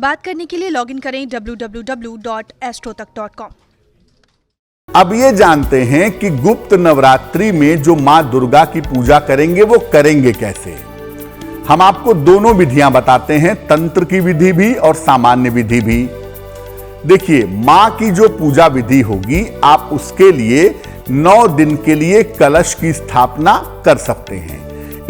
बात करने के लिए लॉगिन करें www.astrotak.com। अब ये जानते हैं कि गुप्त नवरात्रि में जो मां दुर्गा की पूजा करेंगे वो करेंगे कैसे। हम आपको दोनों विधियां बताते हैं, तंत्र की विधि भी और सामान्य विधि भी। देखिए, मां की जो पूजा विधि होगी, आप उसके लिए 9 दिन के लिए कलश की स्थापना कर सकते हैं।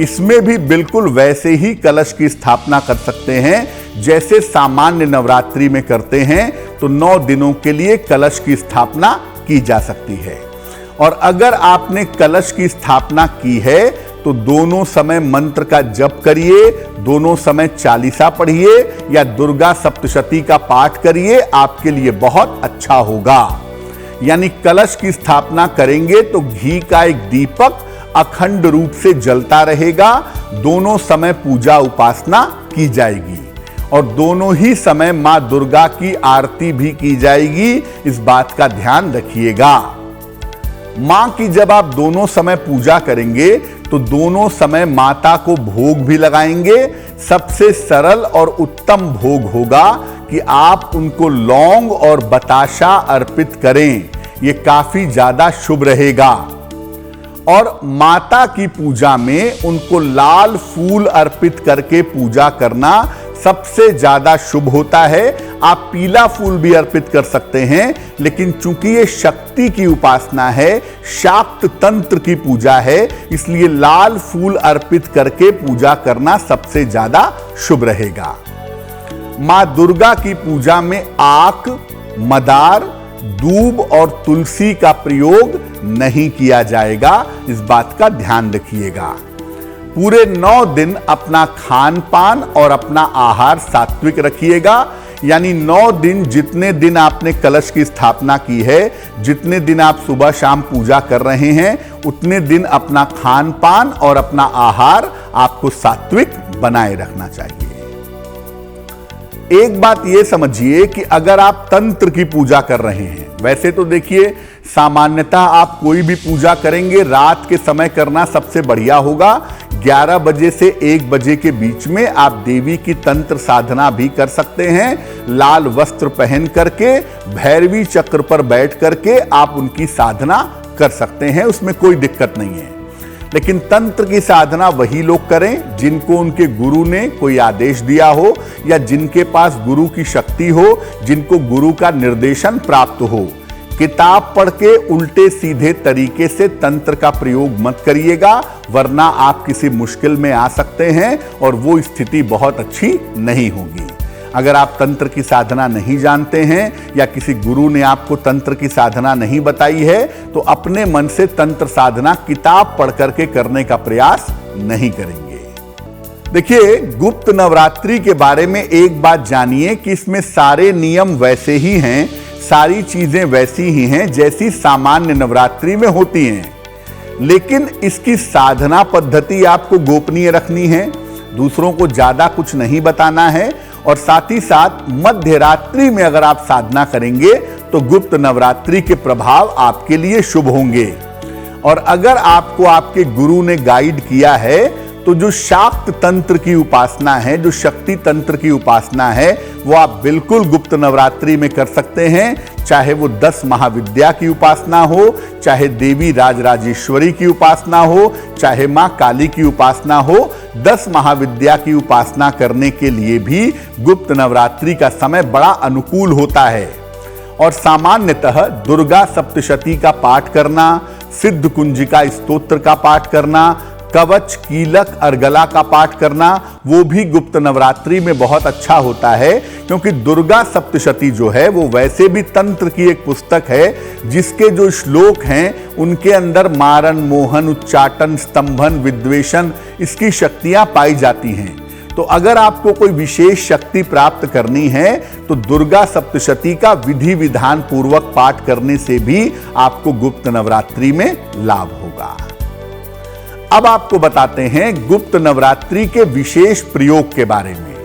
इसमें भी बिल्कुल वैसे ही कलश की स्थापना कर सकते हैं जैसे सामान्य नवरात्रि में करते हैं। तो 9 दिनों के लिए कलश की स्थापना की जा सकती है। और अगर आपने कलश की स्थापना की है तो दोनों समय मंत्र का जप करिए, दोनों समय चालीसा पढ़िए या दुर्गा सप्तशती का पाठ करिए, आपके लिए बहुत अच्छा होगा। यानी कलश की स्थापना करेंगे तो घी का एक दीपक अखंड रूप से जलता रहेगा, दोनों समय पूजा उपासना की जाएगी और दोनों ही समय मां दुर्गा की आरती भी की जाएगी। इस बात का ध्यान रखिएगा। मां की जब आप दोनों समय पूजा करेंगे तो दोनों समय माता को भोग भी लगाएंगे। सबसे सरल और उत्तम भोग होगा कि आप उनको लौंग और बताशा अर्पित करें, यह काफी ज्यादा शुभ रहेगा। और माता की पूजा में उनको लाल फूल अर्पित करके पूजा करना सबसे ज्यादा शुभ होता है। आप पीला फूल भी अर्पित कर सकते हैं, लेकिन चूंकि ये शक्ति की उपासना है, शाक्त तंत्र की पूजा है, इसलिए लाल फूल अर्पित करके पूजा करना सबसे ज्यादा शुभ रहेगा। मां दुर्गा की पूजा में आक, मदार, दूब और तुलसी का प्रयोग नहीं किया जाएगा। इस बात का ध्यान रखिएगा। पूरे 9 दिन अपना खान पान और अपना आहार सात्विक रखिएगा। यानी 9 दिन, जितने दिन आपने कलश की स्थापना की है, जितने दिन आप सुबह शाम पूजा कर रहे हैं, उतने दिन अपना खान पान और अपना आहार आपको सात्विक बनाए रखना चाहिए। एक बात यह समझिए कि अगर आप तंत्र की पूजा कर रहे हैं, वैसे तो देखिए सामान्यतः आप कोई भी पूजा करेंगे रात के समय करना सबसे बढ़िया होगा। 11 बजे से 1 बजे के बीच में आप देवी की तंत्र साधना भी कर सकते हैं। लाल वस्त्र पहन करके, भैरवी चक्र पर बैठ करके आप उनकी साधना कर सकते हैं, उसमें कोई दिक्कत नहीं है। लेकिन तंत्र की साधना वही लोग करें जिनको उनके गुरु ने कोई आदेश दिया हो या जिनके पास गुरु की शक्ति हो, जिनको गुरु का निर्देशन प्राप्त हो। किताब पढ़ के उल्टे सीधे तरीके से तंत्र का प्रयोग मत करिएगा, वरना आप किसी मुश्किल में आ सकते हैं और वो स्थिति बहुत अच्छी नहीं होगी। अगर आप तंत्र की साधना नहीं जानते हैं या किसी गुरु ने आपको तंत्र की साधना नहीं बताई है, तो अपने मन से तंत्र साधना किताब पढ़ करके करने का प्रयास नहीं करेंगे। देखिए, गुप्त नवरात्रि के बारे में एक बात जानिए कि इसमें सारे नियम वैसे ही हैं, सारी चीजें वैसी ही हैं जैसी सामान्य नवरात्रि में होती हैं। लेकिन इसकी साधना पद्धति आपको गोपनीय रखनी है, दूसरों को ज्यादा कुछ नहीं बताना है। और साथ ही साथ मध्य रात्रि में अगर आप साधना करेंगे तो गुप्त नवरात्रि के प्रभाव आपके लिए शुभ होंगे। और अगर आपको आपके गुरु ने गाइड किया है तो जो शाक्त तंत्र की उपासना है, जो शक्ति तंत्र की उपासना है, वो आप बिल्कुल गुप्त नवरात्रि में कर सकते हैं। चाहे वो 10 महाविद्या की उपासना हो, चाहे देवी राजराजेश्वरी की उपासना हो, चाहे मां काली की उपासना हो, 10 महाविद्या की उपासना करने के लिए भी गुप्त नवरात्रि का समय बड़ा अनुकूल होता है। और सामान्यतः दुर्गा सप्तशती का पाठ करना, सिद्ध कुंजिका स्तोत्र का पाठ करना, कवच, कीलक, अर्गला का पाठ करना, वो भी गुप्त नवरात्रि में बहुत अच्छा होता है। क्योंकि दुर्गा सप्तशती जो है वो वैसे भी तंत्र की एक पुस्तक है, जिसके जो श्लोक हैं उनके अंदर मारण, मोहन, उच्चाटन, स्तंभन, विद्वेषण, इसकी शक्तियां पाई जाती हैं। तो अगर आपको कोई विशेष शक्ति प्राप्त करनी है तो दुर्गा सप्तशती का विधि विधान पूर्वक पाठ करने से भी आपको गुप्त नवरात्रि में लाभ होगा। अब आपको बताते हैं गुप्त नवरात्रि के विशेष प्रयोग के बारे में।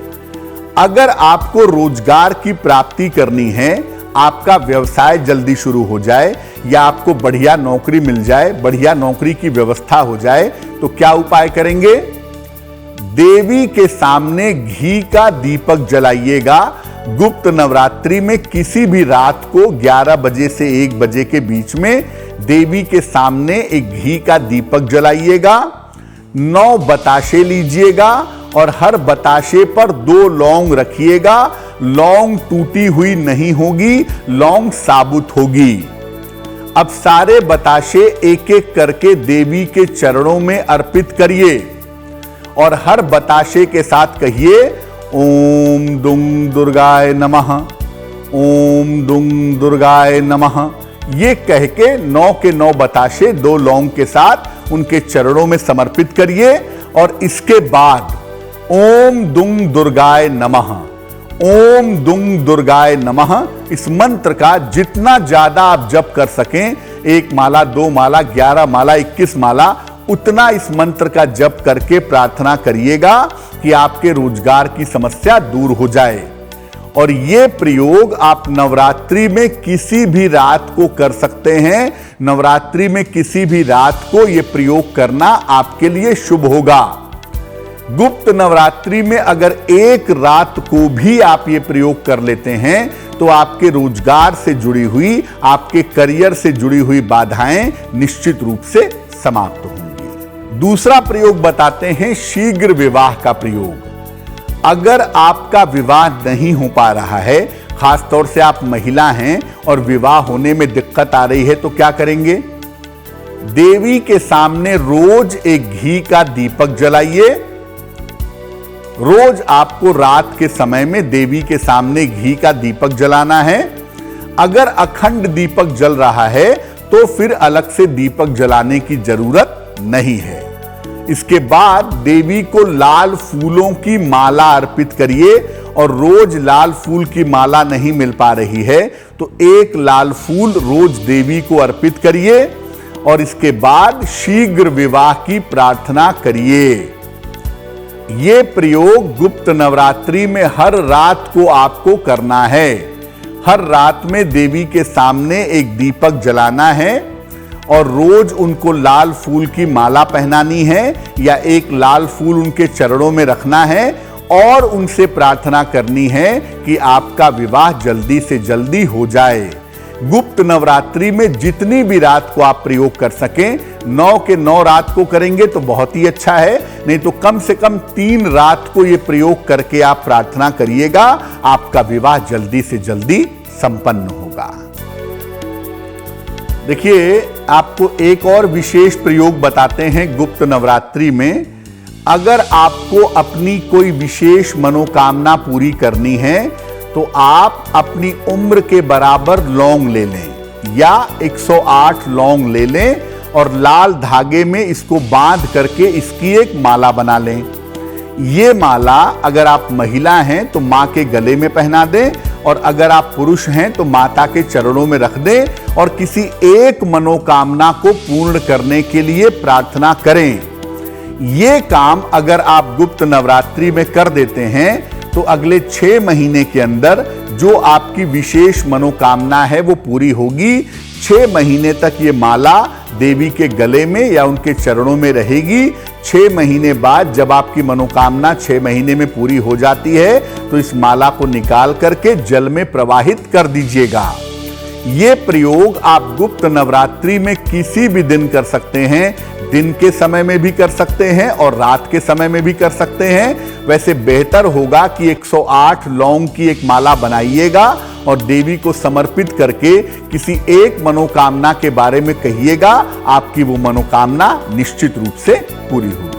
अगर आपको रोजगार की प्राप्ति करनी है, आपका व्यवसाय जल्दी शुरू हो जाए या आपको बढ़िया नौकरी मिल जाए, बढ़िया नौकरी की व्यवस्था हो जाए, तो क्या उपाय करेंगे? देवी के सामने घी का दीपक जलाइएगा, गुप्त नवरात्रि में किसी भी रात को 11 बजे से 1 बजे के बीच में देवी के सामने एक घी का दीपक जलाइएगा, 9 बताशे लीजिएगा और हर बताशे पर 2 लौंग रखिएगा। लौंग टूटी हुई नहीं होगी, लौंग साबुत होगी। अब सारे बताशे एक एक करके देवी के चरणों में अर्पित करिए और हर बताशे के साथ कहिए ओम दुंग दुर्गाय नमः, ओम दुंग दुर्गाय नमः। ये कह के 9 के 9 बताशे 2 लौंग के साथ उनके चरणों में समर्पित करिए और इसके बाद ओम दुंग दुर्गाय नमः, ओम दुंग दुर्गाय नमः इस मंत्र का जितना ज्यादा आप जप कर सकें, 1 माला, 2 माला, 11 माला, 21 माला, उतना इस मंत्र का जप करके प्रार्थना करिएगा कि आपके रोजगार की समस्या दूर हो जाए। और ये प्रयोग आप नवरात्रि में किसी भी रात को कर सकते हैं। नवरात्रि में किसी भी रात को यह प्रयोग करना आपके लिए शुभ होगा। गुप्त नवरात्रि में अगर एक रात को भी आप ये प्रयोग कर लेते हैं तो आपके रोजगार से जुड़ी हुई, आपके करियर से जुड़ी हुई बाधाएं निश्चित रूप से समाप्त होंगी। दूसरा प्रयोग बताते हैं शीघ्र विवाह का प्रयोग। अगर आपका विवाह नहीं हो पा रहा है, खासतौर से आप महिला हैं और विवाह होने में दिक्कत आ रही है, तो क्या करेंगे? देवी के सामने रोज एक घी का दीपक जलाइए। रोज आपको रात के समय में देवी के सामने घी का दीपक जलाना है। अगर अखंड दीपक जल रहा है तो फिर अलग से दीपक जलाने की जरूरत नहीं है। इसके बाद देवी को लाल फूलों की माला अर्पित करिए और रोज लाल फूल की माला नहीं मिल पा रही है तो 1 लाल फूल रोज देवी को अर्पित करिए और इसके बाद शीघ्र विवाह की प्रार्थना करिए। ये प्रयोग गुप्त नवरात्रि में हर रात को आपको करना है। हर रात में देवी के सामने एक दीपक जलाना है और रोज उनको लाल फूल की माला पहनानी है या 1 लाल फूल उनके चरणों में रखना है और उनसे प्रार्थना करनी है कि आपका विवाह जल्दी से जल्दी हो जाए। गुप्त नवरात्रि में जितनी भी रात को आप प्रयोग कर सकें, 9 के 9 रात को करेंगे तो बहुत ही अच्छा है, नहीं तो कम से कम 3 रात को यह प्रयोग करके आप प्रार्थना करिएगा, आपका विवाह जल्दी से जल्दी संपन्न होगा। देखिए, आपको एक और विशेष प्रयोग बताते हैं गुप्त नवरात्रि में। अगर आपको अपनी कोई विशेष मनोकामना पूरी करनी है तो आप अपनी उम्र के बराबर लौंग ले लें या 108 लौंग ले लें और लाल धागे में इसको बांध करके इसकी एक माला बना लें। ये माला अगर आप महिला हैं तो मां के गले में पहना दें और अगर आप पुरुष हैं तो माता के चरणों में रख दें और किसी एक मनोकामना को पूर्ण करने के लिए प्रार्थना करें। ये काम अगर आप गुप्त नवरात्रि में कर देते हैं तो अगले 6 महीने के अंदर जो आपकी विशेष मनोकामना है वो पूरी होगी। 6 महीने तक ये माला देवी के गले में या उनके चरणों में रहेगी। 6 महीने बाद जब आपकी मनोकामना 6 महीने में पूरी हो जाती है तो इस माला को निकाल करके जल में प्रवाहित कर दीजिएगा। ये प्रयोग आप गुप्त नवरात्रि में किसी भी दिन कर सकते हैं। दिन के समय में भी कर सकते हैं और रात के समय में भी कर सकते हैं। वैसे बेहतर होगा कि 108 लौंग की एक माला बनाइएगा और देवी को समर्पित करके किसी एक मनोकामना के बारे में कहिएगा, आपकी वो मनोकामना निश्चित रूप से पूरी होगी।